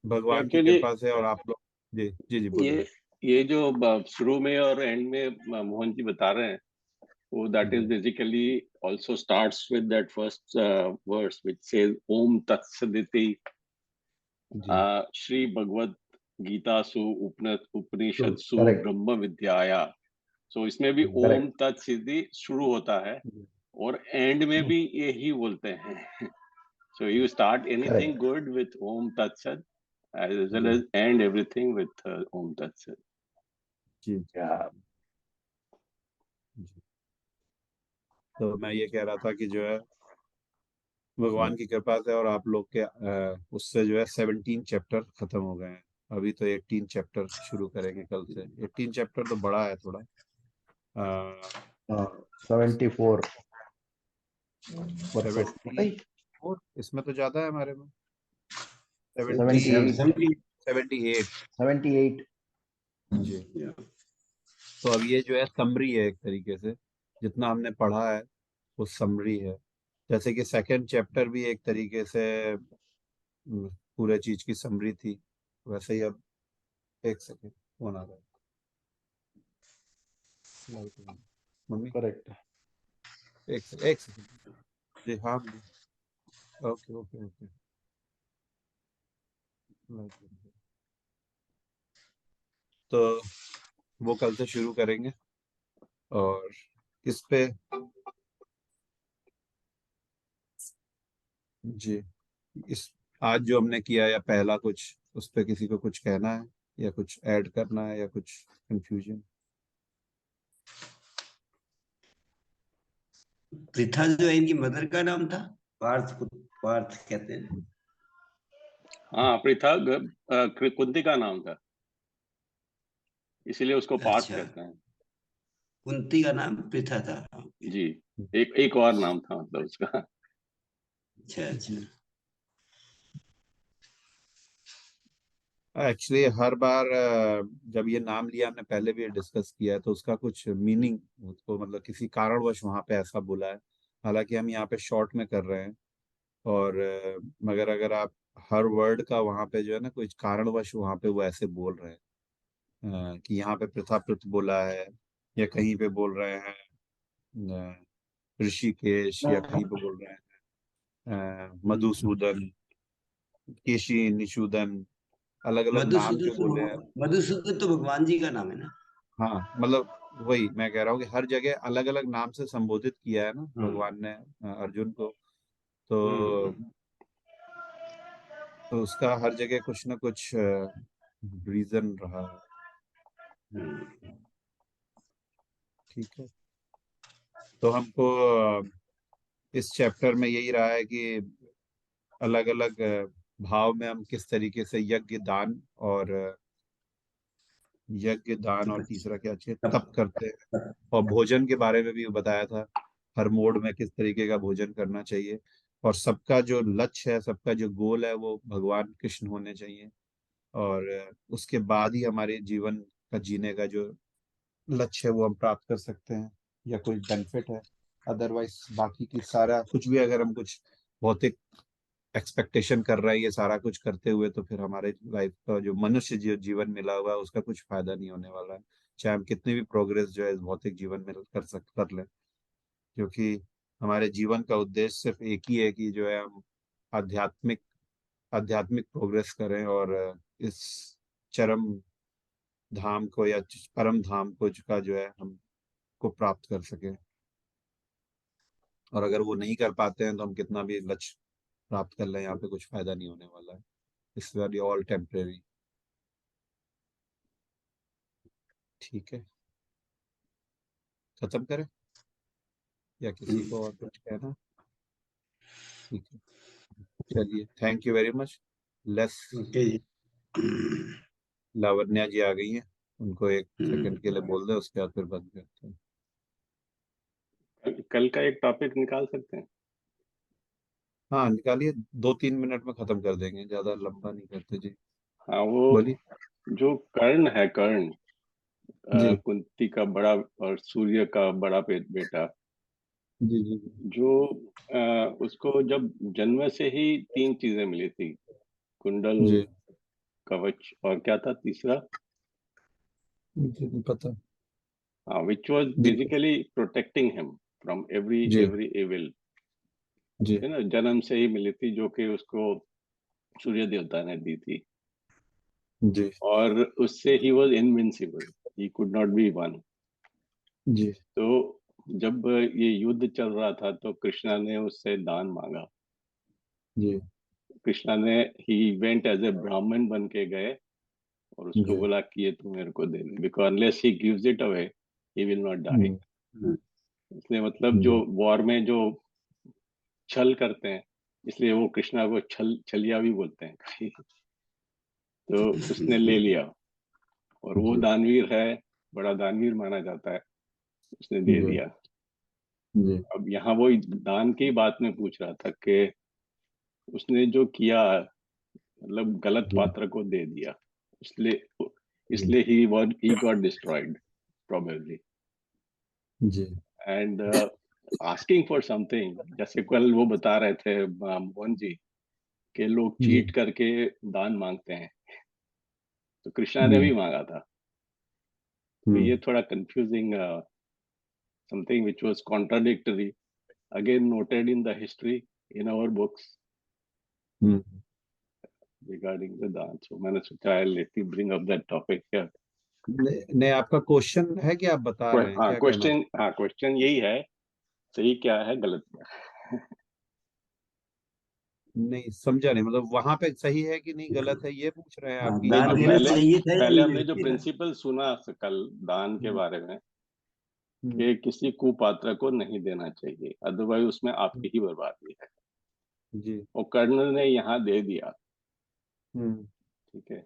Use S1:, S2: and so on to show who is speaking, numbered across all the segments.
S1: भगवान की
S2: एक्चुअली
S1: कृपा से और आप लोग। जी जी जी, बोलिए।
S2: ये ये जो शुरू में और एंड में मोहन जी बता रहे हैं, वो दैट इज
S1: जी
S2: basically also starts with that first verse which says Om Tat Saditi
S1: जी।
S2: श्री भगवत गीता सु उपनिषद सु
S3: करेक्ट
S2: ब्रह्म विद्याया। सो इसमें भी ओम
S3: करेक्ट
S2: तत् सिद्धि शुरू होता है
S1: जी
S2: और एंड में भी यही बोलते हैं। So you start anything
S3: correct
S2: good with ओम तत्सत as well
S1: ji
S2: as end everything with Om Tat Sat.
S1: जी जी। तो मैं ये कह रहा था कि जो है भगवान की कृपा से और आप लोग के उससे जो है 17 चैप्टर खत्म हो गए हैं। अभी तो 18 चैप्टर शुरू करेंगे कल से। 18 चैप्टर तो बड़ा है थोड़ा।
S3: 74 वर्सेस
S1: 74, इसमें तो ज्यादा है हमारे में। 70,
S3: 78
S1: 78।
S3: 78
S1: जी।
S2: Yeah.
S1: तो अब ये जो है समरी है एक तरीके से, जितना हमने पढ़ा है वो समरी है। जैसे कि सेकंड चैप्टर भी एक तरीके से पूरे चीज की समरी थी, वैसे ही अब। एक सेकेंड, फोन आ रहा है। मम्मी,
S3: करेक्ट
S1: एक सेकेंड। जी हाँ मम्मी। Okay okay okay. तो वो कल से शुरू करेंगे। और इस पे जी, इस आज जो हमने किया या पहला कुछ, उस पे किसी को कुछ कहना है या कुछ ऐड करना है या कुछ कंफ्यूजन?
S4: पृथा जो है इनकी मदर का नाम था, पार्थ, पार्थ कहते हैं।
S2: हाँ, पृथा कुंती का नाम था, इसीलिए उसको पार्थ
S4: अच्छा,
S2: कहते हैं।
S4: कुंती का नाम पृथा था।
S2: जी, एक एक और नाम था मतलब उसका।
S4: अच्छा अच्छा।
S1: एक्चुअली हर बार जब ये नाम लिया, हमने पहले भी डिस्कस किया है, तो उसका कुछ मीनिंग उसको मतलब किसी कारणवश वहाँ पे ऐसा बोला है। हालांकि हम यहाँ पे शॉर्ट में कर रहे हैं। और मगर अगर आप हर वर्ड का वहाँ पे जो है ना, कुछ कारणवश वहाँ पे वो ऐसे बोल रहे हैं कि यहाँ पे प्रथापृत बोला है, या कहीं पे बोल रहे हैं ऋषिकेश, या कहीं पे बोल रहे हैं मधुसूदन, केशी, निषूदन, अलग अलग नाम जो बोले हैं।
S4: मधुसूदन, मधुसूदन तो भगवान जी का नाम है ना।
S1: हाँ मतलब वही मैं कह रहा हूँ कि हर जगह अलग अलग नाम से संबोधित किया है ना
S4: हम्म
S1: भगवान ने अर्जुन को। तो
S4: हम्म।
S1: तो उसका हर जगह कुछ ना कुछ रीजन रहा है।
S4: हम्म।
S1: ठीक है। तो हमको इस चैप्टर में यही रहा है कि अलग अलग भाव में हम किस तरीके से यज्ञ दान और तीसरा क्या चाहिए, तप करते हैं। और भोजन के बारे में भी बताया था, हर मोड में किस तरीके का भोजन करना चाहिए। और सबका जो लक्ष्य है, सबका जो गोल है, वो भगवान कृष्ण होने चाहिए। और उसके बाद ही हमारे जीवन का जीने का जो लक्ष्य है वो हम प्राप्त कर सकते हैं, या कोई बेनिफिट है। अदरवाइज बाकी की सारा कुछ भी अगर हम कुछ भौतिक एक्सपेक्टेशन कर रहा है ये सारा कुछ करते हुए, तो फिर हमारे लाइफ का जो मनुष्य जीवन मिला हुआ है उसका कुछ फायदा नहीं होने वाला है। चाहे हम कितनी भी प्रोग्रेस जो है इस भौतिक जीवन में कर लें। क्योंकि हमारे जीवन का उद्देश्य सिर्फ एक ही है कि जो है हम आध्यात्मिक आध्यात्मिक प्रोग्रेस करें, और इस चरम धाम को या परम धाम को का जो है हम को प्राप्त कर सकें। और अगर वो नहीं कर पाते हैं तो हम कितना भी लक्ष्य प्राप्त कर लें, यहाँ पे कुछ फायदा नहीं होने वाला है। It's very all temporary. ठीक है, खत्म करें या किसी को और कुछ कहना? ठीक है, चलिए, थैंक यू वेरी मच। लेस
S4: ओके जी।
S1: लावण्या जी आ गई हैं, उनको एक
S4: हम्म।
S1: सेकंड के लिए बोल दें, उसके बाद फिर बंद करते हैं।
S2: कल का एक टॉपिक निकाल सकते हैं।
S1: हाँ निकालिए, 2-3 मिनट में खत्म कर देंगे, ज्यादा लंबा नहीं करते जी।
S2: हाँ, वो
S1: बोलिए।
S2: जो कर्ण है, कर्ण
S1: जी
S2: कुंती का बड़ा और सूर्य का बड़ा बेटा,
S1: जी जी
S2: जो उसको जब जन्म से ही तीन चीजें मिली थी, कुंडल,
S1: जी
S2: कवच, और क्या था तीसरा?
S1: मुझे नहीं पता।
S2: हाँ, which was
S1: ji
S2: basically protecting him from every
S1: ji
S2: evil,
S1: जी
S2: है ना, जन्म से ही मिली थी, जो कि उसको सूर्य देवता ने दी थी,
S1: जी
S2: और उससे he was invincible, he could not be won.
S1: जी
S2: तो जब ये युद्ध चल रहा था तो कृष्णा ने उससे दान मांगा।
S1: जी
S2: कृष्णा ने, ही वेंट एज ए ब्राह्मण बन के गए और उसको
S1: जी
S2: बोला कि ये तू मेरे को दे दे, because unless he gives it away he will not die.
S1: हम्म,
S2: इसलिए मतलब जो
S1: जी
S2: वॉर में जो छल करते हैं, इसलिए वो कृष्णा को छलिया भी बोलते हैं। तो उसने ले लिया, और वो
S1: जी
S2: दानवीर है, बड़ा दानवीर माना जाता है, उसने दे
S1: जी
S2: दिया।
S1: जी
S2: अब यहाँ वो दान की बात में पूछ रहा था कि उसने जो किया, मतलब गलत
S1: जी
S2: पात्र को दे दिया, इसलिए
S1: जी
S2: इसलिए ही गॉट डिस्ट्रॉयड प्रोबेबली।
S1: जी
S2: एंड आस्किंग फॉर समथिंग, जैसे कल वो बता रहे थे मोहन जी, कि लोग
S1: जी
S2: चीट करके दान मांगते हैं, तो कृष्णा ने
S1: जी
S2: भी मांगा था। तो ये थोड़ा confusing, something which was contradictory, again noted in the history in our books
S1: hmm.
S2: regarding the dance. So मैंने सोचा let me bring up that topic here.
S1: नहीं, आपका क्वेश्चन है कि आप बता रहे हैं, क्या कहना
S2: क्वेश्चन, हाँ क्वेश्चन यही है, सही क्या है गलत क्या है।
S1: नहीं समझा नहीं, मतलब वहां पे सही है कि नहीं गलत है ये पूछ रहे हैं
S4: हाँ,
S1: आपकी
S4: दान
S2: अब
S4: देना
S1: मतलब
S2: पहले
S4: चाहिए था या
S2: पहले
S4: नहीं
S2: हमने
S4: देना
S2: जो
S4: चाहिए था?
S2: प्रिंसिपल सुना कल दान के
S1: हम्म,
S2: बारे में,
S1: हम्म,
S2: कि किसी कुपात्र को नहीं देना चाहिए, अदरवाइज उसमें आपकी ही बर्बादी है।
S1: जी
S2: और कर्ण ने यहाँ दे दिया,
S1: हम्म
S2: ठीक है।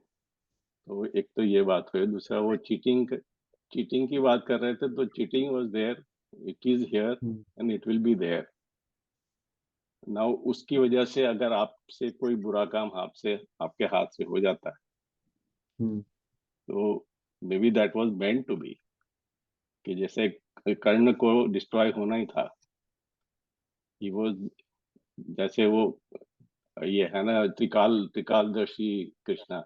S2: तो एक तो ये बात हुई, दूसरा वो चीटिंग की बात कर रहे थे, तो cheating was there, it is here
S1: hmm
S2: and it will be there. Now उसकी वजह से अगर आपसे कोई बुरा काम आपसे, आपके हाथ से हो जाता है,
S1: हम्म
S2: तो maybe that was meant to be, कि जैसे कर्ण को डिस्ट्रॉय होना ही था, ही वो, जैसे वो ये है ना, त्रिकालदर्शी कृष्णा,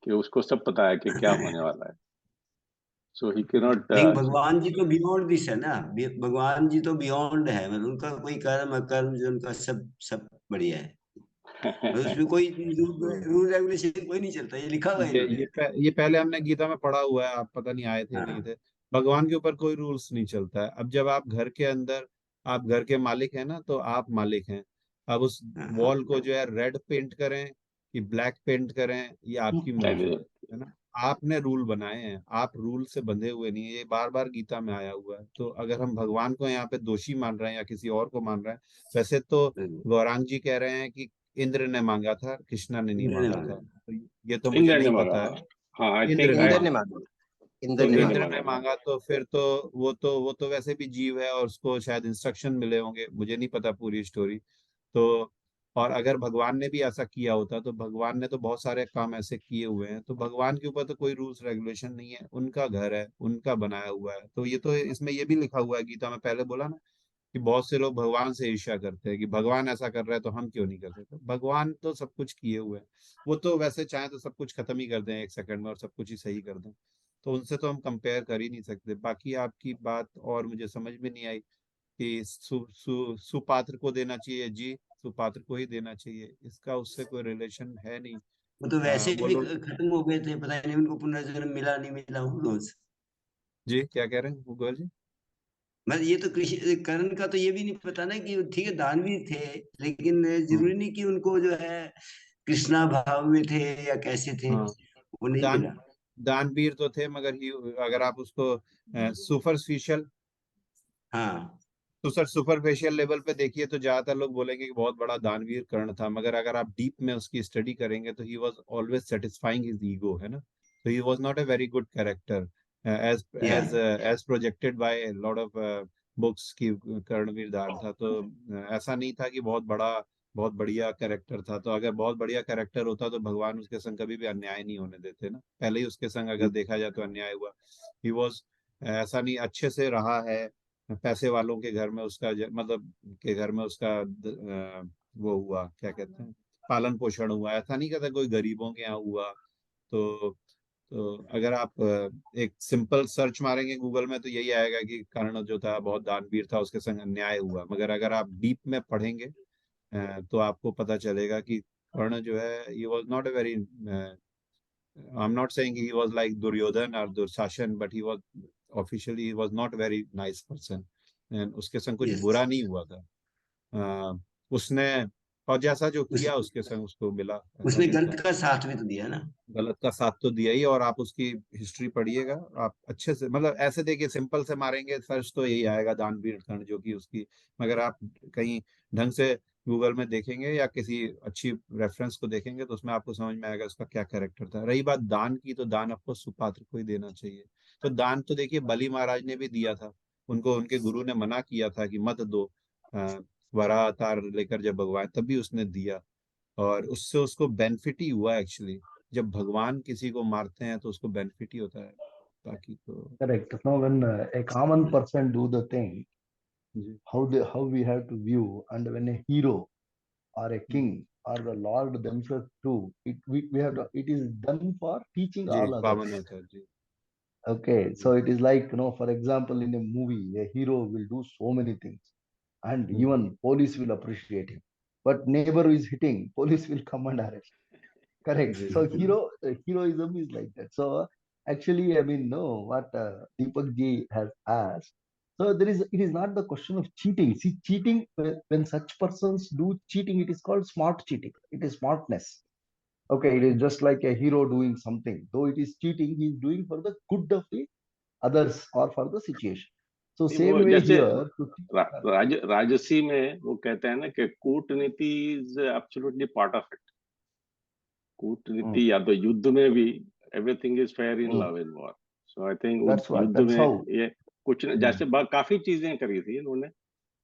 S2: कि उसको सब पता है कि क्या होने वाला है, सो ही कैन नॉट।
S4: लेकिन भगवान जी तो बियॉन्ड दिस है ना, भगवान जी तो बियॉन्ड है, मतलब उनका कोई कर्म अकर्म जो उनका सब सब बढ़िया है, मतलब उसमें कोई रूल रेगुलेशन कोई नहीं चलता, ये लिखा हुआ है इन्होंने।
S1: ये पहले हमने गीता में पढ़ा हुआ है, आप पता नहीं आए थे नहीं
S4: हाँ
S1: थे। भगवान के ऊपर कोई रूल्स नहीं चलता है। अब जब आप घर के अंदर, आप घर के मालिक हैं ना, तो आप मालिक हैं। अब उस
S4: हाँ
S1: वॉल को जो है रेड पेंट करें कि ब्लैक पेंट करें, ये आपकी मर्जी है ना। आपने रूल बनाए हैं, आप रूल से बंधे हुए नहीं है, ये बार बार गीता में आया हुआ है। तो अगर हम भगवान को यहाँ पे दोषी मान रहे हैं या किसी और को मान रहे हैं, वैसे तो गौरांग जी कह रहे हैं कि इंद्र ने मांगा था, कृष्णा ने नहीं
S4: इंद्र ने
S1: मांगा था।
S4: मांगा।
S1: तो ये तो मुझे
S2: इंद्र ने
S1: नहीं
S2: मांगा,
S1: पता है।
S2: हाँ आई
S1: इंद्र
S2: थिंक
S1: ने
S5: इंद्र ने
S1: मांगा,
S5: मांगा, इंद्र
S1: तो
S5: ने
S2: इंद्र ने
S5: मांगा।
S1: इंद्र ने
S2: मांगा था।
S1: मांगा तो फिर तो वो तो वैसे भी जीव है और उसको शायद इंस्ट्रक्शन मिले होंगे, मुझे नहीं पता पूरी स्टोरी। तो और अगर भगवान ने भी ऐसा किया होता, तो भगवान ने तो बहुत सारे काम ऐसे किए हुए हैं, तो भगवान के ऊपर तो कोई रूल्स रेगुलेशन नहीं है, उनका घर है, उनका बनाया हुआ है। तो ये तो इसमें ये भी लिखा हुआ है गीता में, पहले बोला ना कि बहुत से लोग भगवान से ईर्ष्या करते हैं कि भगवान ऐसा कर रहा है तो हम क्यों नहीं कर सकते। भगवान तो सब कुछ किए हुए हैं, वो तो वैसे चाहे तो सब कुछ खत्म ही कर दें एक सेकंड में और सब कुछ ही सही कर दें। तो उनसे तो हम कंपेयर कर ही नहीं सकते। बाकी आपकी बात और मुझे समझ में नहीं आई कि सुपात्र को देना चाहिए जी, सुपात्र को ही देना चाहिए, इसका उससे कोई रिलेशन है नहीं।
S4: वो तो वैसे
S1: वो
S4: भी
S1: लोग,
S4: खत्म हो गए थे, पता नहीं उनको पुनर्जन्म मिला नहीं मिला हूँ रोज।
S1: जी क्या कह रहे हैं गूगल जी?
S4: मैं ये तो कृषि कर्ण का तो ये भी नहीं पता ना कि ठीक है दानवीर थे, लेकिन
S1: हाँ
S4: जरूरी नहीं कि उनको जो है कृष्णा भाव में थे या कैसे थे,
S1: हाँ,
S4: वो नहीं
S1: दान
S4: मिला।
S1: दानवीर तो थे, मगर ही अगर आप उसको सुपरफिशियल,
S4: हाँ
S1: तो सर सुपरफिशियल लेवल पे देखिए तो ज्यादातर लोग बोलेंगे कि बहुत बड़ा दानवीर कर्ण था, मगर अगर आप डीप में उसकी स्टडी करेंगे तो he was always satisfying his ego, है ना। तो he was not a very good character as
S4: या
S1: as projected by lot of books की कर्णवीर दान था। तो ऐसा नहीं था कि बहुत बढ़िया कैरेक्टर था। तो अगर बहुत बढ़िया कैरेक्टर होता तो भगवान उसके संग कभी भी अन्याय नहीं होने देते ना। पहले ही उसके संग अगर देखा जाए तो अन्याय हुआ। ही वॉज, ऐसा नहीं, अच्छे से रहा है, पैसे वालों के घर में उसका मतलब के घर में उसका वो हुआ, क्या कहते हैं, पालन पोषण हुआ। ऐसा नहीं कहता कोई गरीबों के यहाँ हुआ तो अगर आप एक सिंपल सर्च मारेंगे गूगल में तो यही आएगा कि कर्ण जो था बहुत दानवीर था, उसके संग अन्याय हुआ। मगर अगर आप डीप में पढ़ेंगे तो आपको पता चलेगा कि कर्ण जो है, he was not a very I'm not saying he was like Duryodhan or Durshasan, but he was officially he was not very nice person, and उसके संग कुछ
S4: Yes.
S1: बुरा नहीं हुआ था। उसने और जैसा जो
S4: उस,
S1: किया उसके संग उसको मिला, ऐसा
S4: उसने
S1: नहीं था।
S4: गलत का साथ भी तो दिया ना।
S1: गलत का साथ तो दिया ही, और आप उसकी हिस्ट्री पढ़िएगा आप अच्छे से, मतलब ऐसे देखिए सिंपल से मारेंगे सर्च तो यही आएगा दानवीर कर्ण जो कि उसकी। मगर आप कहीं ढंग से गूगल में देखेंगे या किसी अच्छी रेफरेंस को देखेंगे तो उसमें आपको समझ में आएगा उसका क्या कैरेक्टर था। रही बात दान की, तो दान आपको सुपात्र को ही देना चाहिए। तो दान तो देखिए बली महाराज ने भी दिया था, उनको उनके गुरु ने मना किया था कि मत दो। वराह अवतार लेकर जब भगवान, तभी उसने दिया, और उससे उसको बेनिफिट ही हुआ एक्चुअली। जब भगवान किसी को मारते हैं तो उसको बेनिफिट ही होता है, बाकी तो।
S3: Correct. Now, when a common person do the thing,
S1: ji
S3: how we have to view, and when a hero or a king or the Lord themselves do, we have to, it is done for teaching
S1: ji
S3: all others.
S1: पावन होता है जी।
S3: Okay, so it is like, for example, in a movie, a hero will do so many things, and even police will appreciate him. But neighbor who is hitting, police will come and arrest. Correct.
S1: Ji
S3: So heroism is like that. So actually, I mean, no, what Deepak ji has asked. So it is not the question of cheating. See, cheating, when such persons do cheating, it is called smart cheating. It is smartness. Okay, it is just like a hero doing something. Though it is cheating, he is doing for the good of the others or for the situation. So
S2: नहीं,
S3: same
S2: वो
S3: way
S2: जैसे
S3: here.
S2: राजसी में वो कहते हैं ना कि कूटनीति is absolutely part of it. कूटनीति या तो युद्ध में भी everything is fair in love and war. So I think
S3: That's what.
S2: युद्ध
S3: That's
S2: में
S3: how.
S2: ये कुछ जैसे काफी चीजें करी थी इन्होंने,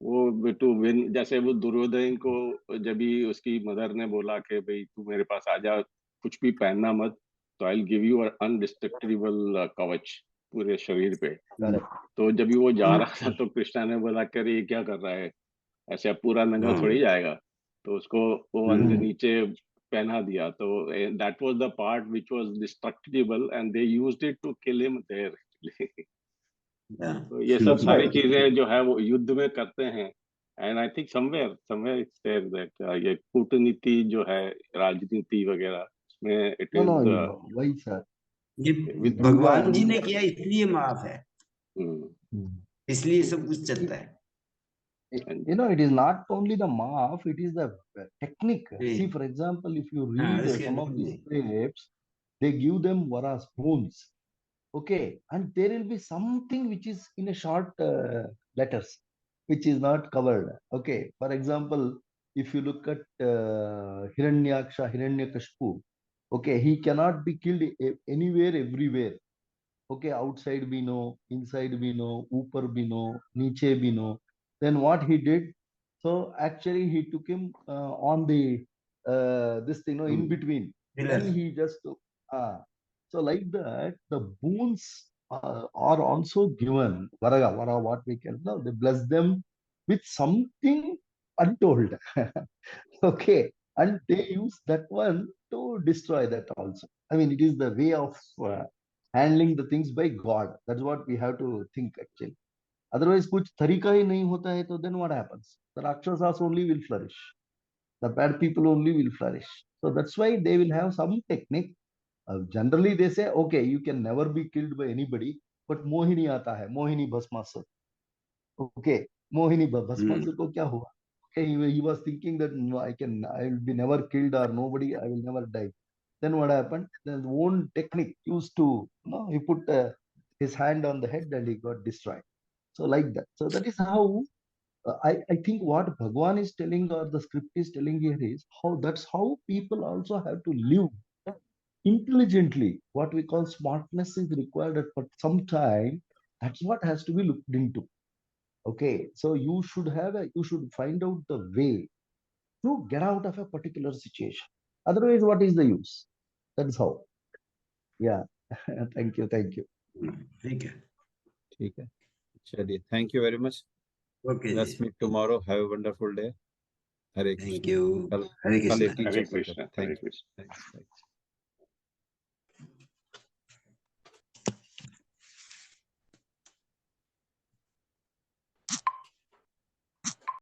S2: वो टू विन। जैसे वो दुर्योधन को जब भी उसकी मदर ने बोला कि भाई तू मेरे पास आ जा, कुछ भी पहनना मत, तो I will give you indestructible कवच पूरे शरीर पे।
S3: Correct.
S2: तो जब भी वो जा रहा था तो कृष्णा ने बोला कि अरे ये क्या कर रहा है, ऐसे अब पूरा नंगा थोड़ी जाएगा। तो उसको वो अंदर नीचे पहना दिया। तो that was the part which was destructible and they used it to kill him there. तो ये सब
S3: That's
S2: सारी
S3: right.
S2: चीजें जो है वो युद्ध में करते हैं। And I think somewhere somewhere it's there that ये कूटनीति जो है, राजनीति वगैरह, उसमें it
S3: No,
S2: is
S3: no, why, sir?
S4: ये
S2: विद।
S4: भगवान जी ने किया इसलिए माफ है, इसलिए सब कुछ चलता है।
S3: It is not only the maaf, it is the technique.
S4: जी।
S3: See, for example, if you
S4: हाँ,
S3: read
S4: इसके
S3: some of these
S4: लिए
S3: scripts, they give them varas, boons. Okay, and there will be something which is in a short letters, which is not covered. Okay, for example, if you look at Hiranyaksha, Hiranyakashipu, okay, he cannot be killed anywhere, everywhere. Okay, outside we know, inside we know, upar we know, niche we know. Then what he did? So actually, he took him on the this thing, in between. Then
S4: pillar.
S3: he just so like that, the boons are also given. Vara, what we can know, they bless them with something untold. Okay, and they use that one to destroy that also. I mean, it is the way of handling the things by God. That's what we have to think actually. Otherwise, कुछ तरीका ही नहीं होता है, तो then what happens? The Rakshasas only will flourish. The bad people only will flourish. So that's why they will have some technique. Generally, they say, okay, you can never be killed by anybody, but Mohini आता है, Mohini Bhasmasur. Okay, Mohini Bhasmasur को क्या हुआ? Okay, he was thinking that no, I will be never killed or nobody, I will never die. Then what happened? The own technique used to, he put his hand on the head and he got destroyed. So like that. So that is how I think what Bhagwan is telling or the script is telling here is how that's how people also have to live intelligently. What we call smartness is required at some time. That's what has to be looked into. Okay, so you should find out the way to get out of a particular situation. Otherwise, what is the use? That's how. Yeah. Thank you. Thank you.
S4: ठीक है,
S1: ठीक है, चलिए, thank you very much.
S4: Okay जी,
S1: let's meet tomorrow, have a wonderful day. Hare
S4: thank
S1: Krishna.
S4: You.
S1: कल
S4: हरे
S1: कल
S4: Krishna.
S1: 18
S2: Hare
S1: chapter
S2: Krishna,
S1: का।
S2: Hare
S1: thank you,
S2: Krishna.
S1: Thanks.